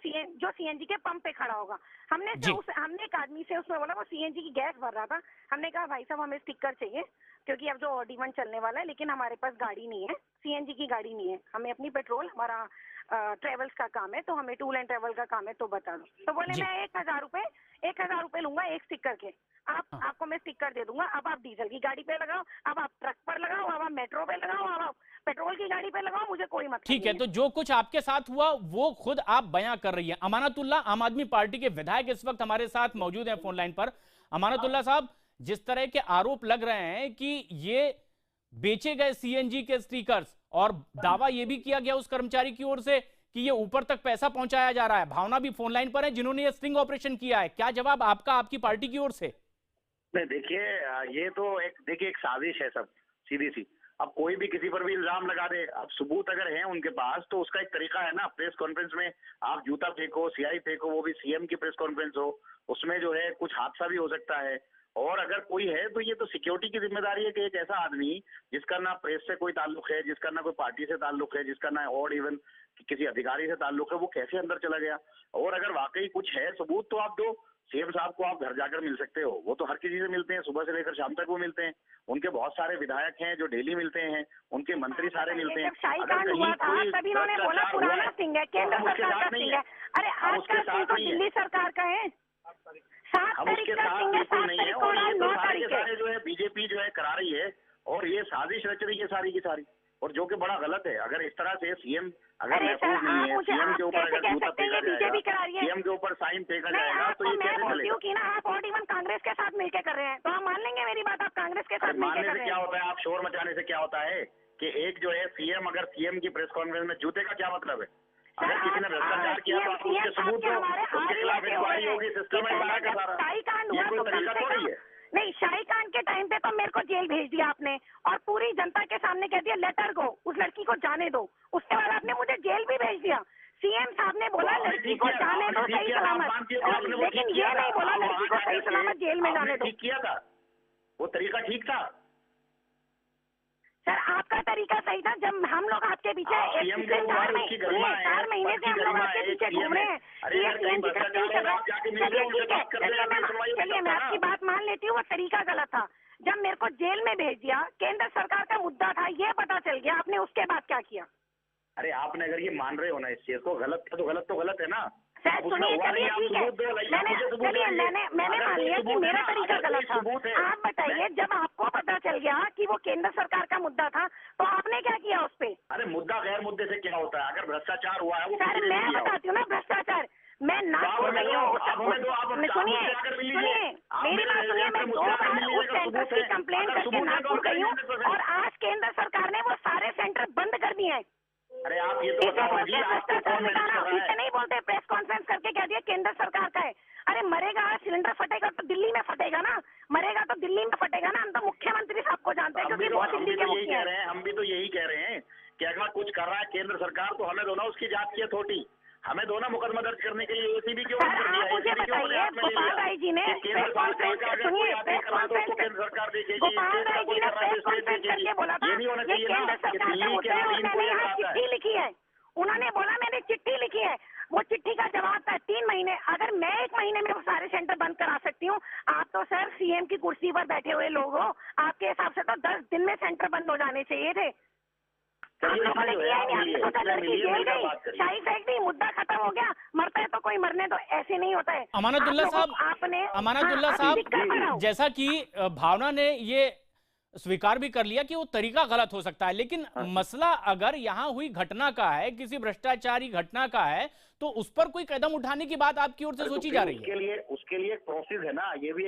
सीएनजी के पंप पे खड़ा होगा। हमने एक आदमी से उसने बोला, वो सीएनजी की गैस भर रहा था। हमने कहा भाई साहब हमें स्टिकर चाहिए क्योंकि अब जो ऑडी 1 चलने वाला है, लेकिन हमारे पास गाड़ी नहीं है, सीएनजी की गाड़ी नहीं है, हमें अपनी पेट्रोल, हमारा ट्रेवल्स का काम है, तो हमें टूर एंड ट्रेवल का काम है, तो बता दो। तो बोले मैं 1000 रुपये लूंगा एक स्टिकर के, आपको मैं स्टिकर दे दूंगा। अब आप डीजल की गाड़ी पे लगाओ, अब आप ट्रक पर लगाओ, अब आप मेट्रो पे लगाओ, अब आप पेट्रोल की गाड़ी पे लगाओ, मुझे कोई मतलब ठीक है। तो जो कुछ आपके साथ हुआ वो खुद आप बयां कर रही है। अमानतुल्लाह, आम आदमी पार्टी के विधायक इस वक्त हमारे साथ मौजूद हैं फोन लाइन पर। अमानतुल्लाह साहब, जिस तरह के आरोप लग रहे हैं कि ये बेचे गए सीएनजी के स्टिकर्स, और दावा ये भी किया गया उस कर्मचारी की ओर से कि ये ऊपर तक पैसा पहुंचाया जा रहा है। भावना भी फोन लाइन पर है जिन्होंने ये स्टिंग ऑपरेशन किया है। क्या जवाब आपका, आपकी पार्टी की ओर से? नहीं, देखिए ये तो एक साजिश है सब, सीधी सी। अब कोई भी किसी पर भी इल्जाम लगा दे, अब सबूत अगर है उनके पास तो उसका एक तरीका है ना। प्रेस कॉन्फ्रेंस में आप जूता फेंको, सियाही फेंको, वो भी सीएम की प्रेस कॉन्फ्रेंस हो, उसमें जो है कुछ हादसा भी हो सकता है। और अगर कोई है तो ये तो सिक्योरिटी की जिम्मेदारी है कि एक ऐसा आदमी जिसका ना प्रेस से कोई ताल्लुक है, जिसका ना कोई पार्टी से ताल्लुक है, जिसका ना और इवन किसी अधिकारी से ताल्लुक है, वो कैसे अंदर चला गया। और अगर वाकई कुछ है सबूत तो आप दो। सीएम साहब को आप घर जाकर मिल सकते हो, वो तो हर किसी से मिलते हैं, सुबह से लेकर शाम तक वो मिलते हैं। उनके बहुत सारे विधायक हैं जो डेली मिलते हैं, उनके मंत्री सारे मिलते हैं। दिल्ली सरकार का है, हम उसके साथ बिल्कुल नहीं है। और ये तो सारे के सारे जो है बीजेपी जो है करा रही है, और ये साजिश रच रही है सारी की सारी, और जो कि बड़ा गलत है। अगर इस तरह से सीएम अगर महफूज नहीं है, सीएम के ऊपर अगर जूता फेंका जाएगा, सीएम के ऊपर साइन फेंका जाएगा, तो ये कैसे चलेगा? आप ऑडी 1 कांग्रेस के साथ मिलकर कर रहे हैं, तो आप मान लेंगे मेरी बात, आप कांग्रेस के साथ मानने से क्या होता है? आप शोर मचाने से क्या होता है कि एक जो है सीएम, अगर सीएम की प्रेस कॉन्फ्रेंस में जूते का क्या मतलब है? अगर किसी ने भ्रष्टाचार किया तो आप उसके सबूत दो, उसके खिलाफ इंक्वायरी होगी, सिस्टम में बाहर का सारा। ये कोई तरीका थोड़ी है। नहीं, शाही कांड के टाइम पे तो मेरे को जेल भेज दिया आपने, और पूरी जनता के सामने कह दिया लेटर गो, उस लड़की को जाने दो। उसके बाद आपने मुझे जेल भी भेज दिया। सीएम साहब ने बोला लड़की को जाने दो सही सलामत, लेकिन ये नहीं बोला लड़की को सही सलामत जेल में जाने दो। ठीक किया था, वो तरीका ठीक था सर। आपका तरीका सही था जब हम लोग आपके पीछे 4 महीने से हम लोग आपके पीछे घूम रहे हैं। चलिए मैं आपकी बात मान लेती हूँ, वो तरीका गलत था। जब मेरे को जेल में भेज दिया, केंद्र सरकार का मुद्दा था, ये पता चल गया, आपने उसके बाद क्या किया? अरे आपने अगर ये मान रहे हो ना इस चीज को, गलत तो गलत है ना। सर सुनिए, चलिए ठीक है, मैंने मान लिया कि मेरा तरीका गलत था। आप बताइए, जब आपको पता चल गया कि वो केंद्र सरकार का मुद्दा था, तो आपने क्या किया उस पे? अरे मुद्दा गैर मुद्दे से क्या होता है? अगर भ्रष्टाचार हुआ है वो सर, मैं बताती हूँ ना, भ्रष्टाचार मैं नागपुर गई हूँ। सुनिए मेरी बात सुनिए, मैं 2 बार उस सेंटर की कंप्लेंट करके नागपुर गई हूँ, और आज केंद्र सरकार ने वो सारे सेंटर बंद कर दिए हैं। अरे आप ये तो नहीं बोलते, प्रेस कॉन्फ्रेंस करके कह दिया केंद्र सरकार का है। अरे मरेगा, सिलेंडर फटेगा तो दिल्ली में फटेगा ना, मरेगा तो दिल्ली में फटेगा ना। हम तो मुख्यमंत्री साहब को जानते हैं, क्योंकि वो दिल्ली के मुखिया हैं। हम भी तो यही कह रहे हैं कि अगर कुछ कर रहा है केंद्र सरकार तो हमें दो ना उसकी जांच की अथॉरिटी, हमें दो ना मुकदमा दर्ज करने के लिए एसीबी क्यों कर दिया? मुझे बताइए, गोपाल राय जी ने प्रेस कॉन्फ्रेंस करके बोला था ये केंद्र सरकार का मुद्दा है, उन्होंने यहाँ चिट्ठी लिखी है, उन्होंने बोला मैंने चिट्ठी लिखी है, वो चिट्ठी का जवाब था 3 महीने। अगर मैं 1 महीने में वो सारे सेंटर बंद करा सकती हूँ, आप तो सर सीएम की कुर्सी पर बैठे हुए लोग हो, आपके हिसाब से तो 10 दिन में सेंटर बंद हो जाने चाहिए थे। शाही फेंक दी, मुद्दा खत्म हो गया, मरता है तो कोई मरने दो, ऐसे नहीं होता है। अमानतुल्लाह साहब, जैसा कि भावना ने ये स्वीकार भी कर लिया कि वो तरीका गलत हो सकता है, लेकिन मसला अगर यहाँ हुई घटना का है, किसी भ्रष्टाचारी घटना का है, तो उस पर कोई कदम उठाने की बात आपकी ओर से सोची जा रही है? उसके लिए एक प्रोसेस है ना, ये भी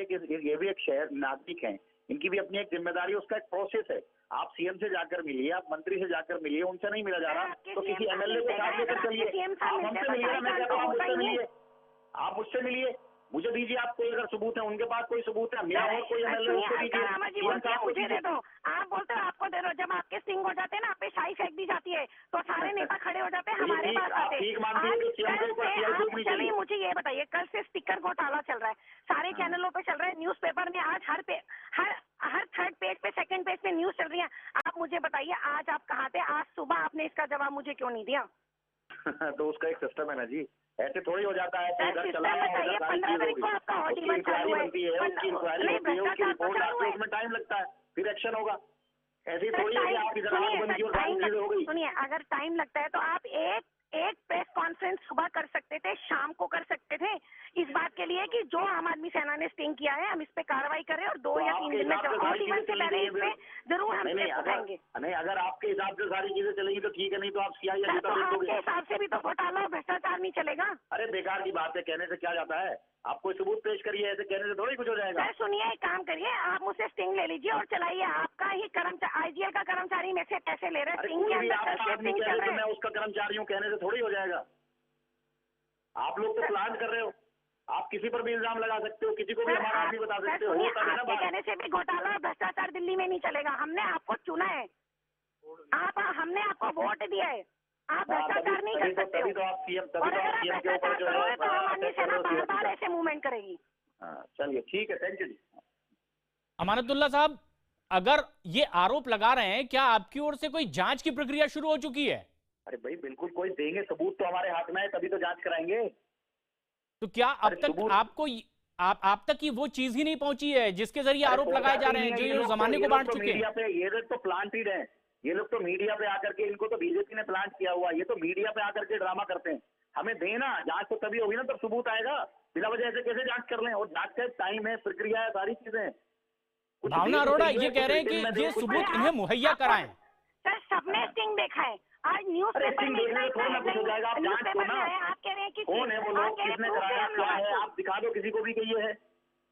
एक शहर नागरिक है, इनकी भी अपनी एक जिम्मेदारी, उसका एक प्रोसेस है। आप सीएम से जाकर मिलिए, आप मंत्री से जाकर मिलिए, उनसे नहीं मिला जा रहा तो किसी एमएलए को साथ लेकर चलिए, आप हमसे मिलिए, मैं कहता हूँ मुझसे मिलिए, आप मुझसे मिलिए, मुझे दीजिए, आप कोई अगर सबूत है, उनके पास कोई सबूत है, मेरा और कोई एमएलए उसको दीजिए, मुझे दे दो, आप बोलते हो आपको दे दो, जब आपके सिंग हो जाते हैं ना, आप पे शाही फेंक दी जाती है, तो सारे नेता खड़े हो जाते हैं हमारे पास आते हैं। चलिए मुझे ये बताइए, कल से स्टिकर घोटाला चल रहा है, सारे चैनलों पे चल रहा है, न्यूज़पेपर में आज हर थर्ड पेज पे, सेकंड पेज पे न्यूज चल रही है। आप मुझे बताइए, आज आप कहाँ थे? आज सुबह आपने इसका जवाब मुझे क्यों नहीं दिया? तो उसका एक सिस्टम है ना जी, ऐसे थोड़ी हो जाता है। 15 तारीख को आपका ऑडियो चालू है, उसमें टाइम लगता है, फिर एक्शन होगा। ऐसी थोड़ी है कि आप इधर हो गई। सुनिए, अगर टाइम लगता है तो आप एक प्रेस कॉन्फ्रेंस सुबह कर सकते थे, शाम को कर सकते थे, इस बात के लिए कि जो आम आदमी सेना ने स्टिंग किया है हम इस पे कार्रवाई करें और 2 या 3 दिन में से पहले इस पे जरूर हम उठाएंगे। नहीं, अगर आपके हिसाब से सारी चीजें चलेंगी तो ठीक है, नहीं तो आप सीआईए आपके हिसाब से भी तो घोटाला और भ्रष्टाचार नहीं चलेगा। अरे बेकार की बात है, कहने से क्या जाता है? आप कोई सबूत पेश करिए, ऐसे कहने से थोड़ी कुछ हो जाएगा। सर सुनिए, एक काम करिए, आप मुझसे स्टिंग ले लीजिए और चलाइए। आपका ही आईजीएल का कर्मचारी में से पैसे ले रहे हैं, मैं उसका कर्मचारी हूँ कहने से थोड़ी हो जाएगा। आप लोग तो प्लान कर रहे हो, आप किसी पर भी इल्जाम लगा सकते हो, किसी को भी हमारा आदमी बता सकते हो। आपके कहने से भी घोटाला और भ्रष्टाचार दिल्ली में नहीं चलेगा। हमने आपको चुना है, हमने आपको वोट दिया है, आप भ्रष्टाचार नहीं कर सकते हो। तो आप सीएम के ऊपर जो है बार ऐसे मूवमेंट करेगी। चलिए ठीक है, थैंक यू जी। अमानतुल्लाह साहब, अगर ये आरोप लगा रहे हैं, क्या आपकी ओर से कोई जांच की प्रक्रिया शुरू हो चुकी है? अरे भाई बिल्कुल, कोई देंगे सबूत तो हमारे हाथ में है, तभी तो जांच कराएंगे। तो क्या अब तक आपको आप तक की वो चीज ही नहीं पहुंची है जिसके जरिए आरोप लगाए जा रहे हैं, जो ये जमाने को बांट चुके हैं? ये लोग तो प्लांटेड हैं, ये लोग तो मीडिया पे आकर के, इनको तो बीजेपी ने प्लांट किया हुआ, ये तो मीडिया पे आकर के ड्रामा करते हैं। हमें देना, जांच तो तभी होगी ना, तब सबूत आएगा। बिना वजह ऐसे कैसे जांच कर लें? और जांच का टाइम है, प्रक्रिया है, सारी चीजें। भावना अरोड़ा ये कह रहे हैं कि ये सबूत इन्हें मुहैया कराएं। सर सबने स्टिंग देखा है, आज न्यूज पेपर में थोड़ा कुछ हो जाएगा। आप जांच को ना, आप कह रहे हैं कि कौन है वो लोग, किसने कराया, क्या है, आप दिखा दो किसी को भी कि ये है।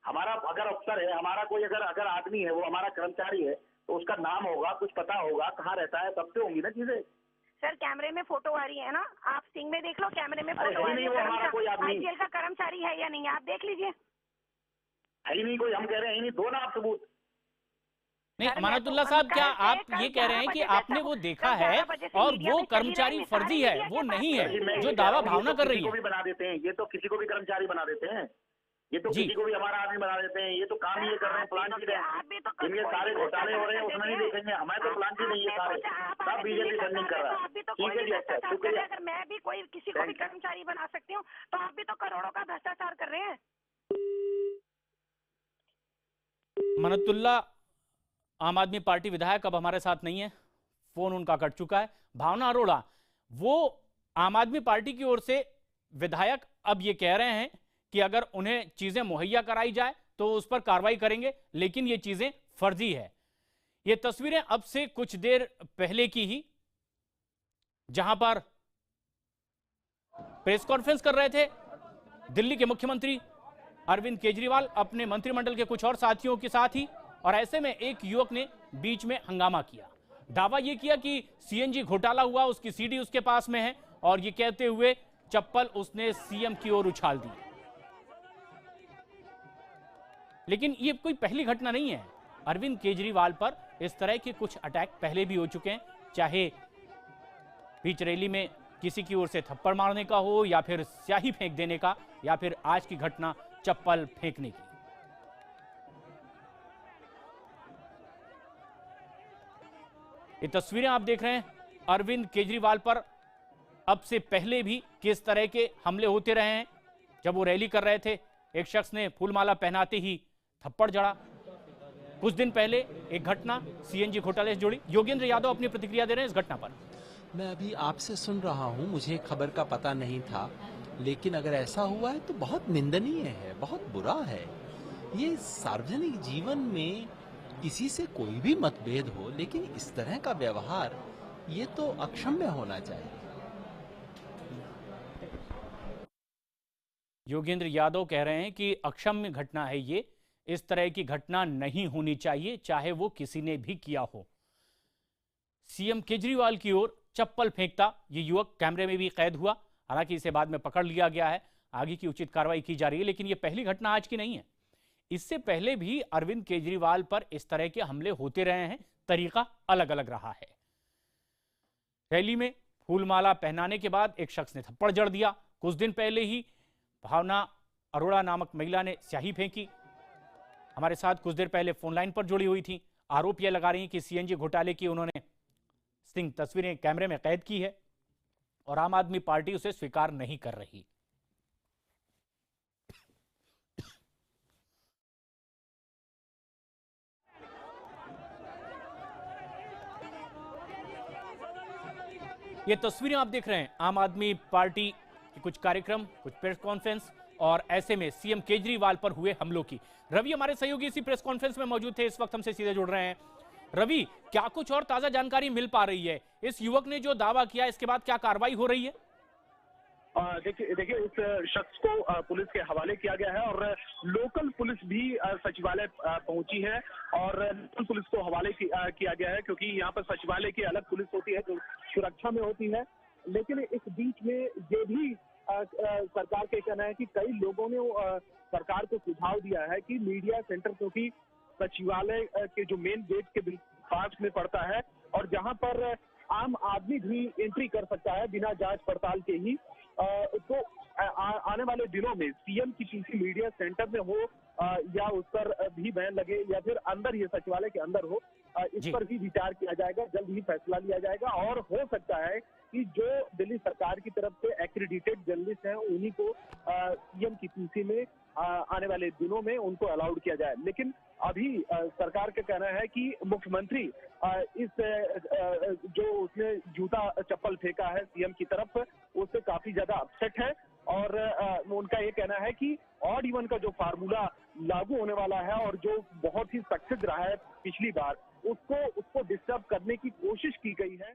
हमारा अगर अफसर है, हमारा कोई अगर आदमी है, वो हमारा कर्मचारी है, तो उसका नाम होगा, कुछ पता होगा, कहाँ रहता है, तब से होंगी ना चीजें। सर कैमरे में फोटो आ रही है ना, आप स्टिंग में देख लो, कैमरे में फोटो नहीं, वो हमारा कोई आदमी आईजीएल का कर्मचारी है या नहीं, आप देख लीजिए। है ही नहीं कोई, हम कह रहे हैं नहीं, दो ना आप सबूत। नहीं अमानतुल्लाह साहब, क्या आप ये कह रहे हैं कि आपने वो देखा है और वो कर्मचारी फर्जी है, वो नहीं है जो दावा भावना कर रही है? भी बना देते हैं, ये तो किसी को भी कर्मचारी बना देते हैं, ये तो किसी को भी हमारा आदमी बना देते हैं, ये तो काम ये कर रहे हैं, प्लान की है, इनके सारे घोटाले हो रहे हैं, उसमें नहीं देखेंगे, हमारे तो प्लान की नहीं है सारे, सब बीजेपी फंडिंग कर रहा है। ठीक है जी, अच्छा शुक्रिया। अगर मैं भी कोई किसी को भी कर्मचारी बना सकती हूँ, तो आप भी तो करोड़ों का भ्रष्टाचार कर रहे हैं। अमानतुल्लाह आम आदमी पार्टी विधायक अब हमारे साथ नहीं है, फोन उनका कट चुका है। भावना अरोड़ा वो आम आदमी पार्टी की ओर से विधायक अब ये कह रहे हैं कि अगर उन्हें चीजें मुहैया कराई जाए तो उस पर कार्रवाई करेंगे, लेकिन ये चीजें फर्जी है। ये तस्वीरें अब से कुछ देर पहले की ही, जहां पर प्रेस कॉन्फ्रेंस कर रहे थे दिल्ली के मुख्यमंत्री अरविंद केजरीवाल अपने मंत्रिमंडल के कुछ और साथियों के साथ ही, और ऐसे में एक युवक ने बीच में हंगामा किया, दावा यह किया कि सीएनजी घोटाला हुआ, उसकी सीडी उसके पास में है, और ये कहते हुए चप्पल उसने सीएम की ओर उछाल दी। लेकिन ये कोई पहली घटना नहीं है। अरविंद केजरीवाल पर इस तरह के कुछ अटैक पहले भी हो चुके हैं, चाहे बीच रैली में किसी की ओर से थप्पड़ मारने का हो, या फिर स्याही फेंक देने का, या फिर आज की घटना चप्पल फेंकने की। ये तस्वीरें आप देख रहे हैं, अरविंद केजरीवाल पर अब से पहले भी किस तरह के हमले होते रहे हैं। जब वो रैली कर रहे थे, एक शख्स ने फूलमाला पहनाते ही थप्पड़ जड़ा। कुछ दिन पहले एक घटना सीएनजी घोटाले से जुड़ी। योगेंद्र यादव अपनी प्रतिक्रिया दे रहे हैं इस घटना पर। मैं अभी आपसे सुन रहा हूं, मुझे खबर का पता नहीं था, लेकिन अगर ऐसा हुआ है तो बहुत निंदनीय है, बहुत बुरा है। ये सार्वजनिक जीवन में किसी से कोई भी मतभेद हो, लेकिन इस तरह का व्यवहार ये तो अक्षम्य होना चाहिए। योगेंद्र यादव कह रहे हैं कि अक्षम्य घटना है ये, इस तरह की घटना नहीं होनी चाहिए, चाहे वो किसी ने भी किया हो। सीएम केजरीवाल की ओर चप्पल फेंकता ये युवक कैमरे में भी कैद हुआ। हालांकि इसे बाद में पकड़ लिया गया है, आगे की उचित कार्रवाई की जा रही है। लेकिन ये पहली घटना आज की नहीं है, इससे पहले भी अरविंद केजरीवाल पर इस तरह के हमले होते रहे हैं, तरीका अलग अलग रहा है। रैली में फूलमाला पहनाने के बाद एक शख्स ने थप्पड़ जड़ दिया। कुछ दिन पहले ही भावना अरोड़ा नामक महिला ने स्याही फेंकी। हमारे साथ कुछ देर पहले फोन लाइन पर जुड़ी हुई थी। आरोप यह लगा रही हैं कि सीएनजी घोटाले की उन्होंने स्टिंग तस्वीरें कैमरे में कैद की है और आम आदमी पार्टी उसे स्वीकार नहीं कर रही। ये तस्वीरें आप देख रहे हैं आम आदमी पार्टी के कुछ कार्यक्रम, कुछ प्रेस कॉन्फ्रेंस और ऐसे में सीएम केजरीवाल पर हुए हमलों की। रवि हमारे सहयोगी इसी प्रेस कॉन्फ्रेंस में मौजूद थे, इस वक्त हमसे सीधे जुड़ रहे हैं। रवि, क्या कुछ और ताजा जानकारी मिल पा रही है? इस युवक ने जो दावा किया, इसके बाद क्या कार्रवाई हो रही है? देखिए उस शख्स को पुलिस के हवाले किया गया है और लोकल पुलिस भी सचिवालय पहुंची है और लोकल पुलिस को हवाले किया गया है, क्योंकि यहाँ पर सचिवालय की अलग पुलिस होती है जो सुरक्षा में होती है। लेकिन इस बीच में ये भी सरकार का कहना है कि कई लोगों ने सरकार को सुझाव दिया है कि मीडिया सेंटर, क्योंकि सचिवालय के जो मेन गेट के पास में पड़ता है और जहां पर आम आदमी भी एंट्री कर सकता है बिना जांच पड़ताल के ही, तो आने वाले दिनों में सीएम की पीसी मीडिया सेंटर में हो या उस पर भी बैन लगे या फिर अंदर ही सचिवालय के अंदर हो, इस पर भी विचार किया जाएगा, जल्द ही फैसला लिया जाएगा। और हो सकता है कि जो दिल्ली सरकार की तरफ से एक्रेडिटेड जर्नलिस्ट हैं उन्हीं को सीएम की पीसी में आने वाले दिनों में उनको अलाउड किया जाए। लेकिन अभी सरकार का कहना है कि मुख्यमंत्री इस जो उसने जूता चप्पल फेंका है सीएम की तरफ, उससे काफी ज्यादा अपसेट है और उनका ये कहना है कि ऑड इवन का जो फार्मूला लागू होने वाला है और जो बहुत ही सक्सेस रहा है पिछली बार, उसको डिस्टर्ब करने की कोशिश की गई है।